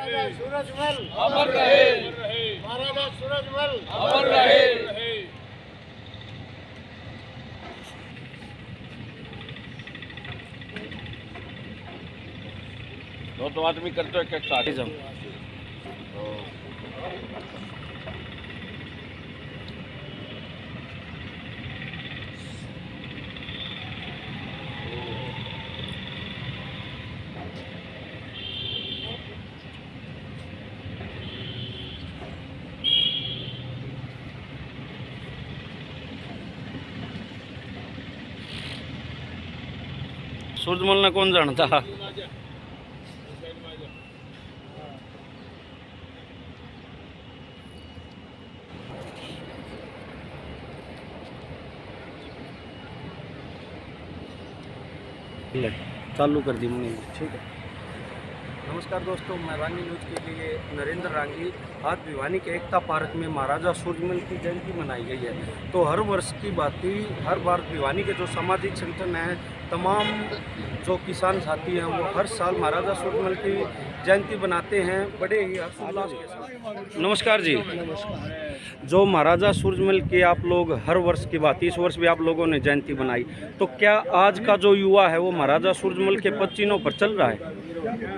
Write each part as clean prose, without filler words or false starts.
महाराजा सूरजमल अमर रहे, महाराजा सूरजमल अमर रहे। दो आदमी करते एक एक साथ जाओ। सूरजमल ने कौन जानता। चालू कर दी मैंने, ठीक है। नमस्कार दोस्तों, मैं रांगी न्यूज़ के लिए नरेंद्र रांगी। आज भिवानी के एकता पार्क में महाराजा सूरजमल की जयंती मनाई गई है। तो हर वर्ष की बात ही हर बार भिवानी के जो सामाजिक संगठन हैं, तमाम जो किसान साथी हैं, वो हर साल महाराजा सूरजमल की जयंती बनाते हैं बड़े ही हर्षोल्लास के साथ। नमस्कार जी। नमस्कार। जो महाराजा सूरजमल की आप लोग हर वर्ष की बात, इस वर्ष भी आप लोगों ने जयंती बनाई, तो क्या आज का जो युवा है वो महाराजा सूरजमल के पद चिन्हों पर चल रहा है?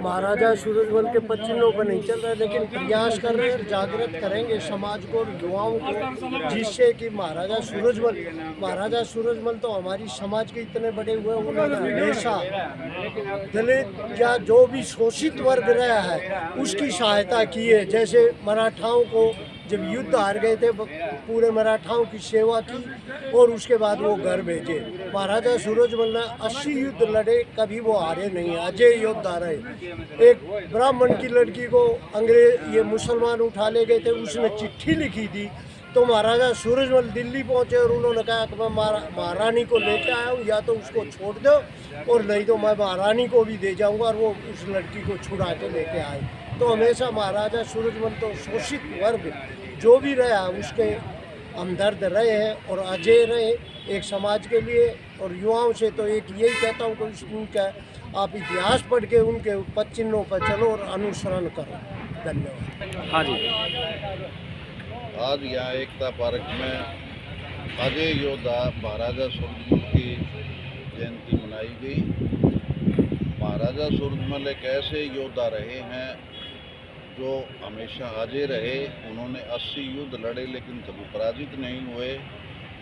महाराजा सूरजमल के पद चिन्हों पर नहीं चल रहा है, लेकिन प्रयास कर रहे हैं, जागृत करेंगे समाज को और युवाओं को, जिससे कि महाराजा सूरजमल तो हमारी समाज के इतने बड़े हुए, उन्होंने हमेशा दलित या जो भी शोषित वर्ग रहा है उसकी सहायता की है। जैसे मराठाओं को जब युद्ध हार गए थे, पूरे मराठाओं की सेवा की और उसके बाद वो घर भेजे। महाराजा सूरजमल ने 80 युद्ध लड़े, कभी वो हारे नहीं, अजय योद्धा रहे। एक ब्राह्मण की लड़की को अंग्रेज ये मुसलमान उठा ले गए थे, उसने चिट्ठी लिखी थी, तो महाराजा सूरजमल दिल्ली पहुंचे और उन्होंने कहा कि मैं महारानी को लेके आया हूँ, या तो उसको छोड़ दो और नहीं तो मैं महारानी को भी दे जाऊँगा, और वो उस लड़की को छुड़ा के लेके आए। तो हमेशा महाराजा सूरजमल तो शोषित वर्ग जो भी रहा उसके हमदर्द रहे हैं और अजय रहे एक समाज के लिए। और युवाओं से तो एक यही कहता हूँ कि उनका आप इतिहास पढ़ के उनके पद चिन्हों पर चलो और अनुसरण करो। धन्यवाद। हाँ जी। आज यहाँ एकता पार्क में अजय योद्धा महाराजा सूरजमल की जयंती मनाई गई। महाराजा सूरजमल एक ऐसे योद्धा रहे हैं जो हमेशा अजय रहे। उन्होंने 80 युद्ध लड़े लेकिन कभी पराजित नहीं हुए।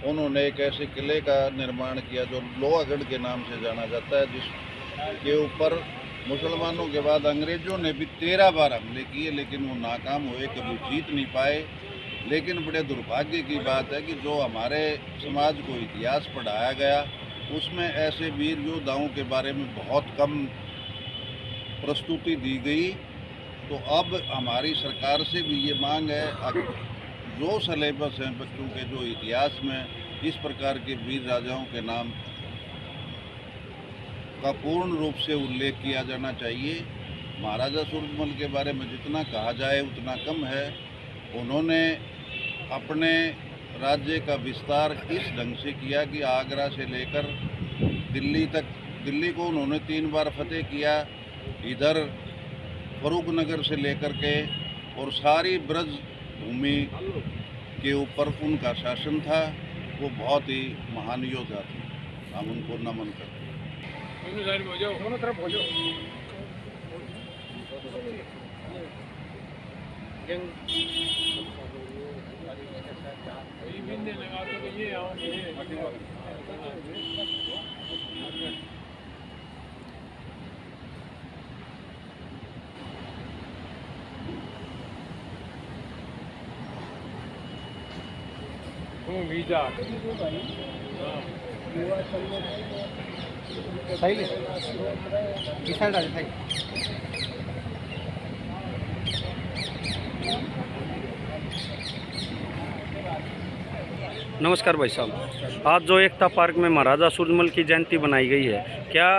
उन्होंने एक ऐसे किले का निर्माण किया जो लोहागढ़ के नाम से जाना जाता है, जिसके ऊपर मुसलमानों के बाद अंग्रेजों ने भी 13 बार हमले किए लेकिन वो नाकाम हुए, कभी जीत नहीं पाए। लेकिन बड़े दुर्भाग्य की बात है कि जो हमारे समाज को इतिहास पढ़ाया गया उसमें ऐसे वीर योद्धाओं के बारे में बहुत कम प्रस्तुति दी गई। तो अब हमारी सरकार से भी ये मांग है, जो सिलेबस हैं बच्चों के, जो इतिहास में इस प्रकार के वीर राजाओं के नाम का पूर्ण रूप से उल्लेख किया जाना चाहिए। महाराजा सूरजमल के बारे में जितना कहा जाए उतना कम है। उन्होंने अपने राज्य का विस्तार इस ढंग से किया कि आगरा से लेकर दिल्ली तक, दिल्ली को उन्होंने 3 बार फतेह किया, इधर फरूख नगर से लेकर के, और सारी ब्रज भूमि के ऊपर उनका शासन था। वो बहुत ही महान योद्धा थे, हम उनको नमन करते हैं। नमस्कार भाई साहब। आज जो एकता पार्क में महाराजा सूरजमल की जयंती बनाई गई है, क्या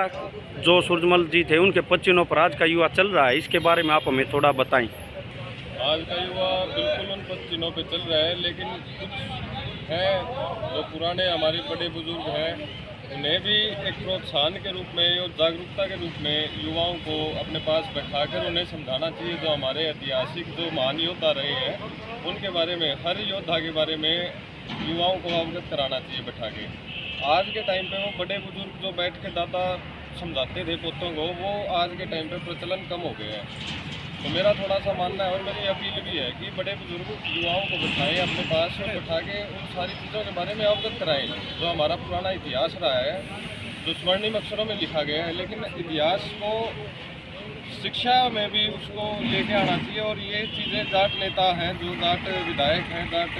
जो सूरजमल जी थे उनके पद चिन्हों पर आज का युवा चल रहा है, इसके बारे में आप हमें थोड़ा बताएं। आज का युवा बिल्कुल उन पद चिन्हों पर चल रहा है, लेकिन कुछ है जो पुराने हमारे बड़े बुजुर्ग हैं उन्हें भी एक प्रोत्साहन के रूप में और जागरूकता के रूप में युवाओं को अपने पास बैठाकर उन्हें समझाना चाहिए, जो हमारे ऐतिहासिक जो महान योद्धा रहे हैं उनके बारे में, हर योद्धा के बारे में युवाओं को अवगत कराना चाहिए बैठा के। आज के टाइम पे वो बड़े बुजुर्ग जो बैठ के दादा समझाते थे पोतों को, वो आज के टाइम पे प्रचलन कम हो गए हैं। तो मेरा थोड़ा सा मानना है और मेरी अपील भी है कि बड़े बुजुर्ग युवाओं को बैठाएं अपने पास और बैठा के उन सारी चीज़ों के बारे में अवगत कराएं जो हमारा पुराना इतिहास रहा है, जो स्वर्णिम अक्षरों में लिखा गया है। लेकिन इतिहास को शिक्षा में भी उसको लेके आना चाहिए और ये चीज़ें जाट नेता हैं, जो जाट विधायक हैं, जाट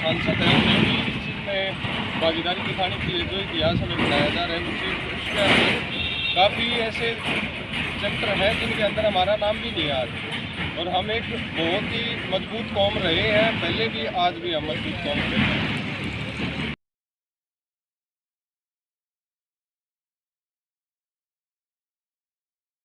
सांसद हैं, उन्हें भी इस चीज़ में भागीदारी दिखानी चाहिए। जो इतिहास हमें बताया जा रहा है उसके अंदर काफ़ी ऐसे चैप्टर हैं जिनके अंदर हमारा नाम भी नहीं है आज, और हम एक बहुत ही मजबूत कौम रहे हैं पहले भी, आज भी हम मजबूत कौम रहे हैं।